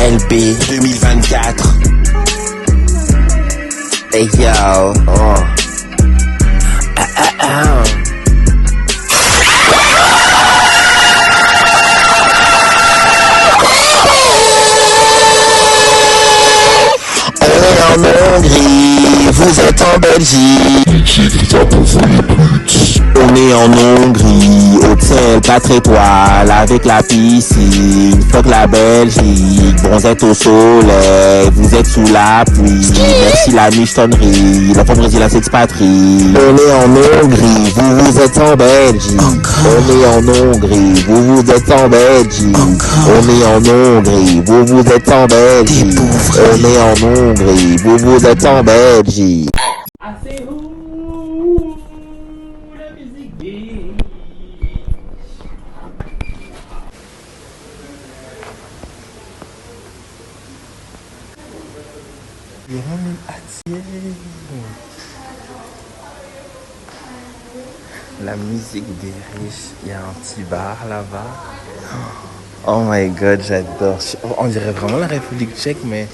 LB 2024. Hey yo, oh. On est en Hongrie, vous êtes en Belgique. On est en Hongrie, hôtel 4 étoiles avec la piscine. Fuck la Belgique, bronzette au soleil, vous êtes sous la pluie. Merci la michetonnerie, l'enfant brésilien s'expatrie. On est en Hongrie, vous êtes en Belgique. On est en Hongrie, vous êtes en Belgique. On est en Hongrie, vous êtes en Belgique. On est en Hongrie, vous êtes en Belgique. La musique des riches, il y a un petit bar là-bas. Oh my god, j'adore. On dirait vraiment la République tchèque, mais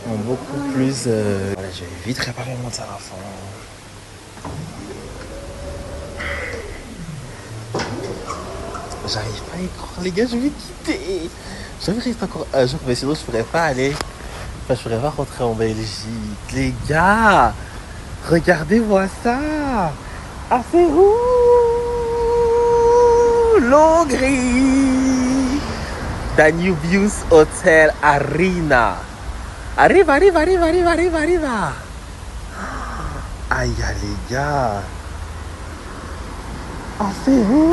en beaucoup plus. Voilà, je vais vite réparer mon téléphone. J'arrive pas à y croire, les gars, je vais quitter. J'arrive pas encore un jour, mais sinon je pourrais pas aller. Enfin, je pourrais pas rentrer en Belgique. Les gars, regardez-moi ça. Ah, c'est où l'Hongrie. Danubius Hotel Arena. Arrive. Aïe, les gars. Ah, c'est où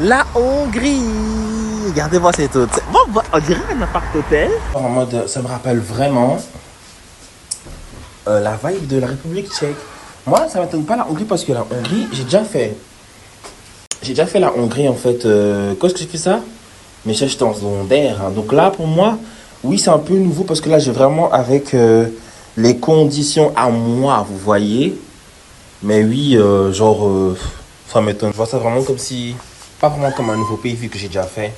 la Hongrie. Regardez-moi cet hôtel. Bon, on dirait un appart-hôtel. En mode, ça me rappelle vraiment la vibe de la République tchèque. Moi, ça m'étonne pas la Hongrie parce que la Hongrie, j'ai déjà fait la Hongrie en fait. Quand est-ce que j'ai fait ça? Mais j'étais en secondaire. Hein. Donc là, pour moi, oui, c'est un peu nouveau parce que là, j'ai vraiment avec les conditions à moi, vous voyez. Mais oui, ça m'étonne. Je vois ça vraiment comme si, pas vraiment comme un nouveau pays vu que j'ai déjà fait.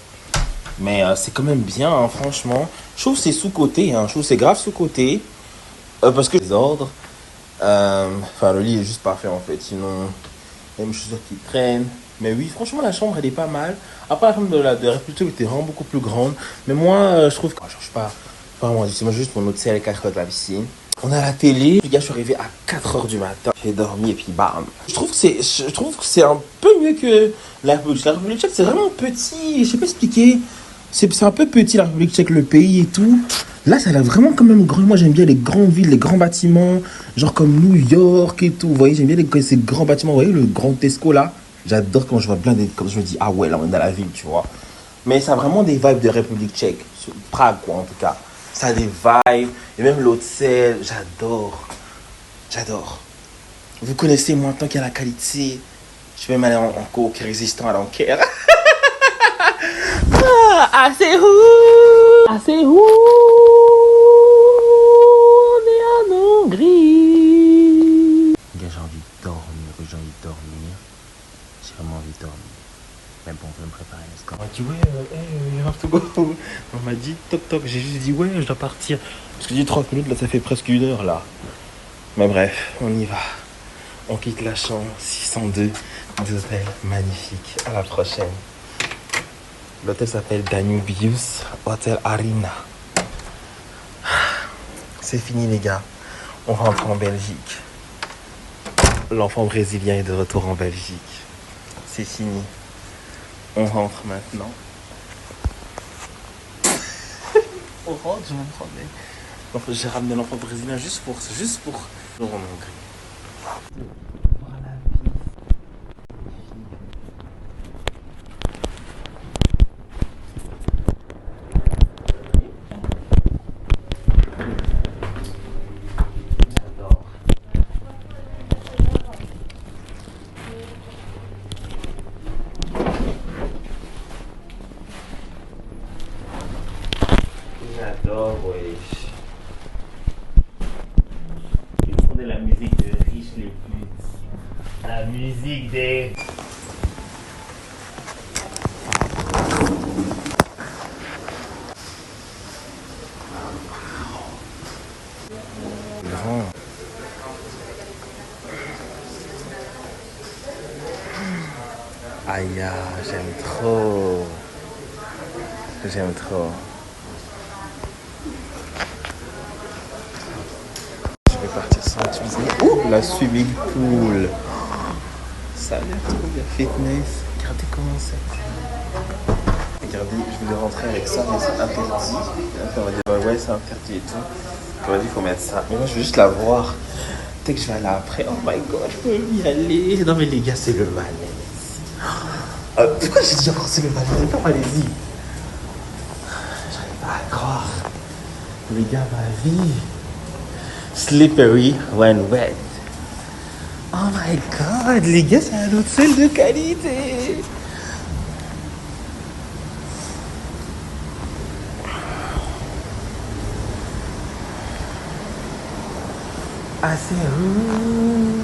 Mais c'est quand même bien, hein, franchement. Je trouve que c'est sous-côté, hein. Je trouve que c'est grave sous-côté. Parce que les ordres. Le lit est juste parfait en fait. Sinon, même chaussures qui traînent. Mais oui, franchement, la chambre elle est pas mal. Après, la chambre de République était vraiment beaucoup plus grande. Mais moi, je trouve que ça change pas. Vraiment, c'est moi juste mon hôtel 4 heures de la piscine. On a la télé. Les gars, je suis arrivé à 4 heures du matin. J'ai dormi et puis bam. Je trouve que c'est un peu mieux que la République. La République tchèque, c'est vraiment petit. Je sais pas expliquer. C'est un peu petit la République tchèque, le pays et tout. Là, ça a l'air vraiment quand même grand. Moi, j'aime bien les grandes villes, les grands bâtiments, genre comme New York et tout. Vous voyez, j'aime bien ces grands bâtiments. Vous voyez, le grand Tesco là. J'adore quand je vois comme je me dis, ah ouais, là, on est dans la ville, tu vois. Mais ça a vraiment des vibes de République tchèque. Prague, quoi, en tout cas. Ça a des vibes. Et même l'hôtel, j'adore. Vous connaissez, moi, tant qu'il y a la qualité, je vais même aller en coke résistant à l'enquête. C'est où on est en Hongrie. Gars, j'ai envie de dormir. J'ai vraiment envie de dormir. Mais bon, je vais me préparer. On m'a dit ouais, you have to go. On m'a dit toc. J'ai juste dit ouais, je dois partir. Parce que j'ai dit 30 minutes, là ça fait presque 1 heure là. Mais bref, on y va. On quitte la chambre 602 d'hôtel magnifique. À la prochaine. L'hôtel s'appelle Danubius Hotel Arena. C'est fini les gars. On rentre en Belgique. L'enfant brésilien est de retour en Belgique. C'est fini. On rentre maintenant. On rentre, je me promets. J'ai ramené l'enfant brésilien juste pour en Hongrie. J'adore, wesh. Ils font de la musique de riches les putes. La musique des... Aïe, j'aime trop. J'aime trop. Je vais partir sur la cuisine. Oh, la swimming pool. Ça a l'air trop bien. Fitness. Regardez comment c'est. Regardez, je voulais rentrer avec ça, mais c'est interdit. On va dire, ouais, c'est interdit et tout. On m'a dit, il faut mettre ça. Mais moi, je veux juste la voir. Dès que je vais aller après, oh my god, je peux y aller. Non, mais les gars, c'est le malaise. Pourquoi j'ai dit encore c'est le malaise? Non, allez-y. J'arrive pas à croire. Les gars, ma vie. Slippery when wet. Oh my god, les gars, c'est un hôtel de qualité. Ah, c'est où?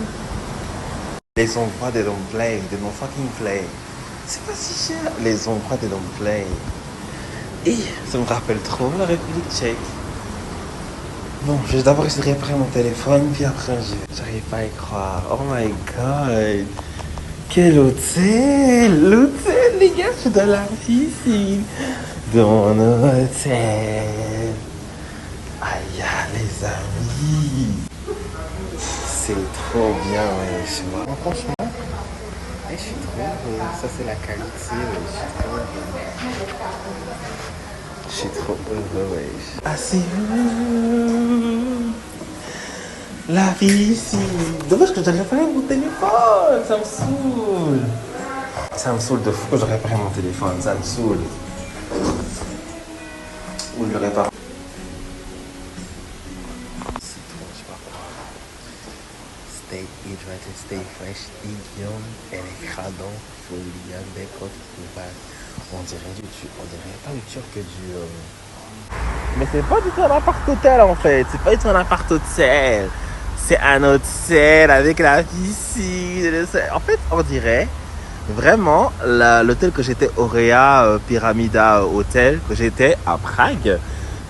Les endroits they don't play, they don't fucking play. C'est pas si cher. Les endroits they don't play. Et ça me rappelle trop la République tchèque. Bon, je vais d'abord essayer de réparer mon téléphone, puis après j'y vais. J'arrive pas à y croire. Oh my god. Quel hôtel! L'hôtel, les gars, je suis dans la piscine. Dans mon hôtel. Aïe, les amis. C'est trop bien, ouais, chez moi. Franchement, je suis trop heureux. Ça, c'est la qualité, ouais. Je suis trop heureux, ouais. Ah, c'est où? La vie ici. Dommage que j'aurais réparé mon téléphone. Ça me saoule. Ça me saoule de fou que j'aurais réparé mon téléphone. Ça me saoule. Ou je le répare. Stay hydrated, stay fresh, idiome, electradon, folia, décote, couvert. On dirait pas du turc que du... Mais c'est pas du tout un appart-hôtel en fait, c'est pas du tout un appart-hôtel. C'est un hôtel avec la piscine. En fait, on dirait vraiment l'hôtel que j'étais, Aurea Pyramida Hotel, que j'étais à Prague.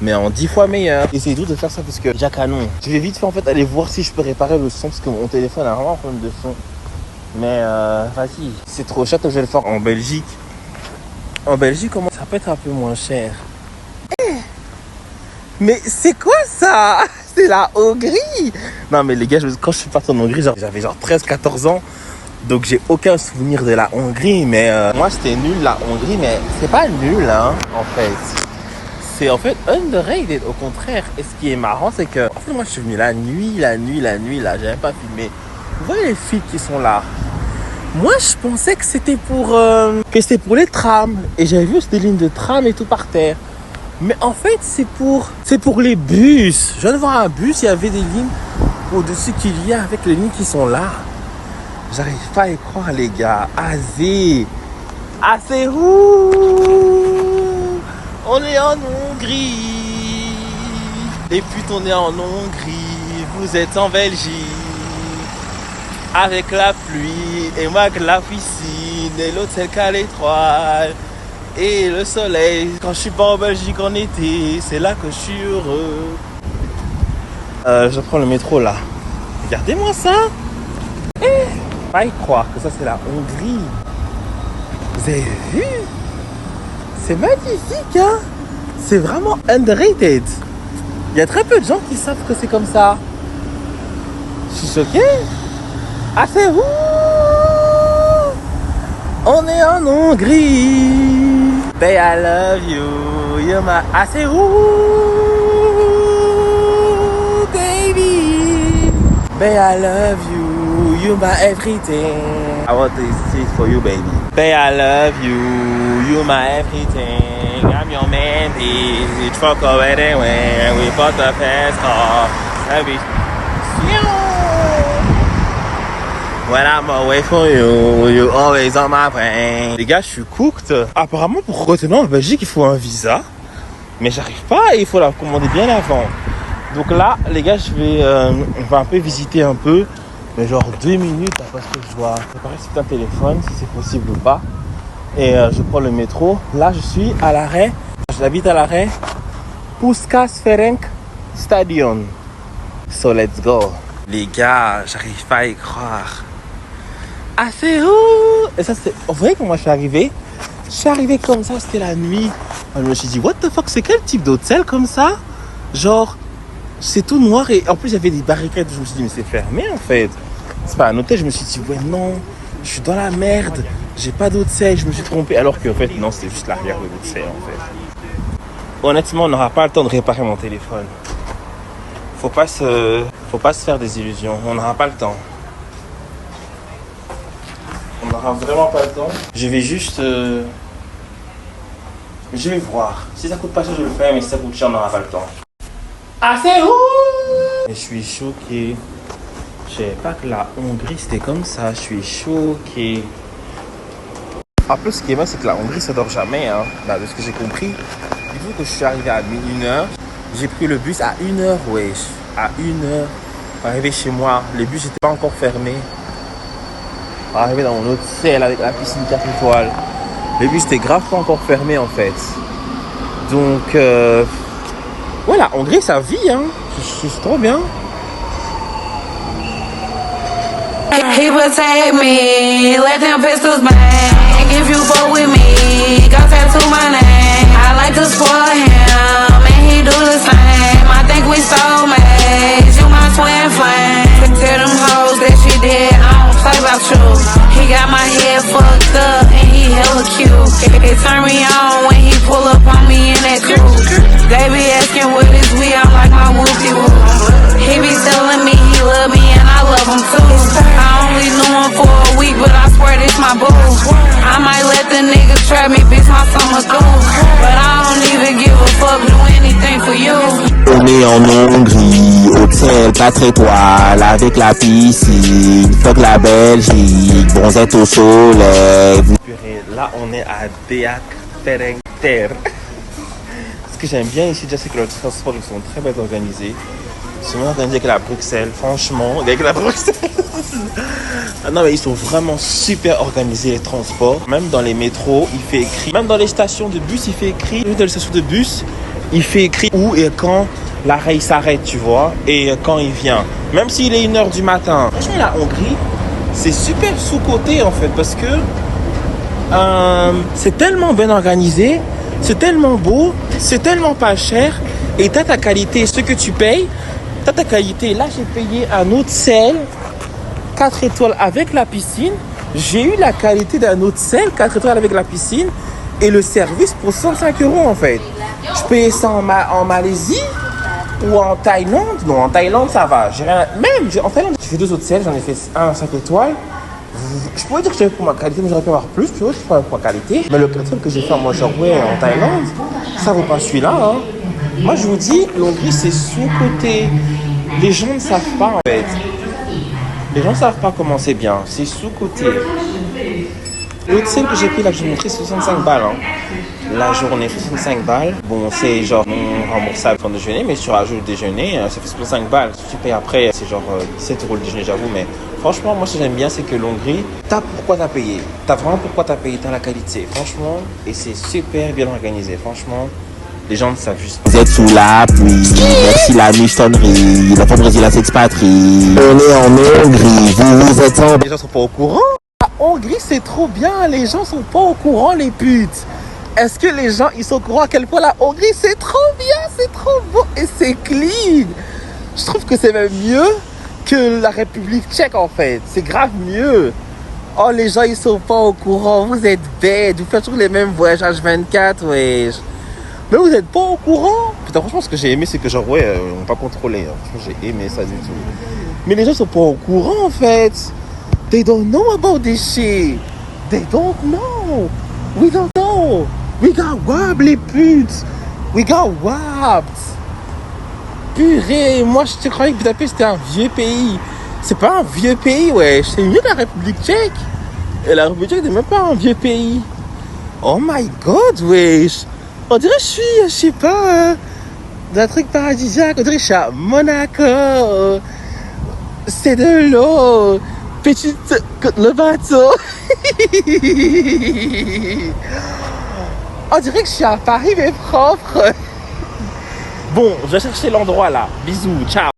Mais en 10 fois meilleur. Essayez de faire ça parce que j'ai canon. Je vais vite fait en fait aller voir si je peux réparer le son parce que mon téléphone a vraiment un problème de son. Mais vas-y, c'est trop cher que je vais le faire en Belgique. En Belgique, comment ça peut être un peu moins cher. Mais c'est quoi ça? C'est la Hongrie. Non mais les gars, quand je suis parti en Hongrie, j'avais genre 13-14 ans. Donc j'ai aucun souvenir de la Hongrie. Mais moi c'était nul la Hongrie, mais c'est pas nul hein, en fait. C'est en fait underrated au contraire. Et ce qui est marrant, c'est que en fait, moi je suis venu la nuit là, j'avais pas filmé. Vous voyez les filles qui sont là. Moi je pensais que c'était pour les trams. Et j'avais vu des lignes de tram et tout par terre. Mais en fait c'est pour les bus. Je viens de voir un bus, il y avait des lignes au-dessus qu'il y a avec les lignes qui sont là. J'arrive pas à y croire les gars. Azé. Ah c'est où? On est en Hongrie. Et puis on est en Hongrie. Vous êtes en Belgique. Avec la pluie et moi avec la piscine et l'hôtel qu'à l'étoile et le soleil. Quand je suis pas en Belgique en été, c'est là que je suis heureux. Je prends le métro là. Regardez-moi ça. Pas y croire que ça c'est la Hongrie. Vous avez vu? C'est magnifique hein. C'est vraiment underrated. Il y a très peu de gens qui savent que c'est comme ça. Je suis choqué. Ah c'est où? On est en Hongrie. Babe, I love you. You're my... Ah c'est où? Baby. Babe, I love you. You're my everything. I want this for you, baby. Babe, I love you. You're my everything. I'm your man, we truck over there when we bought the fast car. When I'm away from you, you always on my brain. Les gars, je suis cooked. Apparemment, pour retourner en Belgique, il faut un visa. Mais j'arrive pas et il faut la commander bien avant. Donc là, les gars, on va un peu visiter un peu. Mais genre 2 minutes parce que je dois préparer un téléphone, si c'est possible ou pas. Et je prends le métro. Là, je suis à l'arrêt. J'habite à l'arrêt Puskás Ferenc Stadion. So let's go. Les gars, j'arrive pas à y croire. Ah, c'est où? Et ça, c'est... Vous voyez comment je suis arrivé? Je suis arrivé comme ça, c'était la nuit. Je me suis dit, what the fuck, c'est quel type d'hôtel comme ça? Genre, c'est tout noir et en plus, il y avait des barricades. Je me suis dit, mais c'est fermé en fait. C'est pas un hôtel. Je me suis dit, ouais, non, je suis dans la merde. J'ai pas d'hôtel, je me suis trompé. Alors qu'en fait, non, c'est juste l'arrière de l'hôtel en fait. Honnêtement, on n'aura pas le temps de réparer mon téléphone. Faut pas se faire des illusions. On n'aura pas le temps. On n'aura vraiment pas le temps. Je vais juste... Je vais voir. Si ça coûte pas cher, je vais le faire. Mais si ça coûte cher, on n'aura pas le temps. Ah, c'est où? Je suis choqué. Je savais pas que la Hongrie, c'était comme ça. Je suis choqué. En plus, ce qui est bien, c'est que la Hongrie, ça dort jamais. Hein. Bah, de ce que j'ai compris. Du coup, que je suis arrivé à 1h, j'ai pris le bus à 1h, wesh. À 1h. Arrivé chez moi, les bus n'étaient pas encore fermés. Arrivé dans mon hôtel avec la piscine 4 étoiles. Les bus étaient grave pas encore fermés en fait. Donc, voilà, la Hongrie, ça vit, hein. C'est trop bien. People take me, let them pistols bang. If you fuck with me, go tattoo my name. I like to spoil him, and he do the same. I think we soulmates, you my twin flame. Tell them hoes that she did, I don't play about you. He got my head fucked up, and he hella cute. It turn me on when he pull up on me in that coupe. They be asking what is we, I'm like my whoopie whoop. He be telling me he love me and I love him too. I only knew him for a week, but I swear this my boo. I might let the niggas trap me, bitch, my summer through. But I don't even give a fuck, do anything for you. On est en Hongrie, hôtel 4 étoiles avec la piscine, fuck la Belgique, bronzette au soleil. Là, on est à Deák Ferencter. Ce que j'aime bien ici, déjà, c'est que les transports sont très bien organisés. Ils sont bien organisés avec la Bruxelles, franchement. Avec la Bruxelles. Ah non, mais ils sont vraiment super organisés, les transports. Même dans les métros, il fait écrit. Même dans les stations de bus, il fait écrit. Dans les stations de bus, il fait écrit où et quand l'arrêt s'arrête, tu vois. Et quand il vient. Même s'il est 1h du matin. Franchement, la Hongrie, c'est super sous-coté en fait. Parce que c'est tellement bien organisé. C'est tellement beau. C'est tellement pas cher. Et t'as ta qualité. Ce que tu payes, t'as ta qualité. Là, j'ai payé un hôtel 4 étoiles avec la piscine. J'ai eu la qualité d'un hôtel 4 étoiles avec la piscine et le service pour 105 € en fait. Je payais ça en Malaisie ou en Thaïlande. Non, en Thaïlande ça va. En Thaïlande, j'ai fait 2 hôtels. J'en ai fait un à 5 étoiles. Je pourrais dire que j'avais pour ma qualité, mais j'aurais pu avoir plus. Je pourrais dire que j'avais pour ma qualité. Mais le hôtel que j'ai fait en Montjoie en Thaïlande, ça vaut pas celui-là. Hein. Moi, je vous dis, l'Hongrie, c'est sous-coté. Les gens ne savent pas, en fait. Les gens ne savent pas comment c'est bien. C'est sous-coté. L'hôtel que j'ai pris, là, que j'ai montré, c'est 65 balles. Hein. La journée, 65 balles. Bon, c'est genre non remboursable pour déjeuner, mais si tu rajoutes le déjeuner, ça fait 65 balles. Si tu payes après, c'est genre 17 € le déjeuner, j'avoue. Mais franchement, moi, ce que j'aime bien, c'est que l'Hongrie, t'as pourquoi t'as payé. T'as vraiment pourquoi t'as payé, t'as la qualité. Franchement, et c'est super bien organisé. Franchement. Les gens ne savent juste pas. Vous êtes sous la pluie, merci la michtonnerie, la femme Brésil s'expatrie. On est en Hongrie, vous êtes en... Les gens sont pas au courant. La Hongrie, c'est trop bien. Les gens sont pas au courant, les putes. Est-ce que les gens, ils sont au courant à quel point la Hongrie, c'est trop bien, c'est trop beau et c'est clean. Je trouve que c'est même mieux que la République tchèque, en fait. C'est grave mieux. Oh, les gens, ils sont pas au courant. Vous êtes bêtes. Vous faites toujours les mêmes voyages H24, wesh. Mais vous n'êtes pas au courant. Putain, franchement, ce que j'ai aimé, c'est que genre, ouais, on n'a pas contrôlé. Hein. Franchement, j'ai aimé ça du tout. Mais les gens sont pas au courant, en fait. They don't know about this shit. They don't know. We don't know. We got whacked, les putes. We got whacked. Purée, moi, je te croyais que Budapest, c'était un vieux pays. C'est pas un vieux pays, ouais. C'est mieux que la République tchèque. Et la République tchèque n'est même pas un vieux pays. Oh my God, wesh. On dirait que je sais pas, d'un truc paradisiaque. On dirait que je suis à Monaco. C'est de l'eau. Petite, le bateau. On dirait que je suis à Paris, mais propre. Bon, je vais chercher l'endroit là. Bisous, ciao.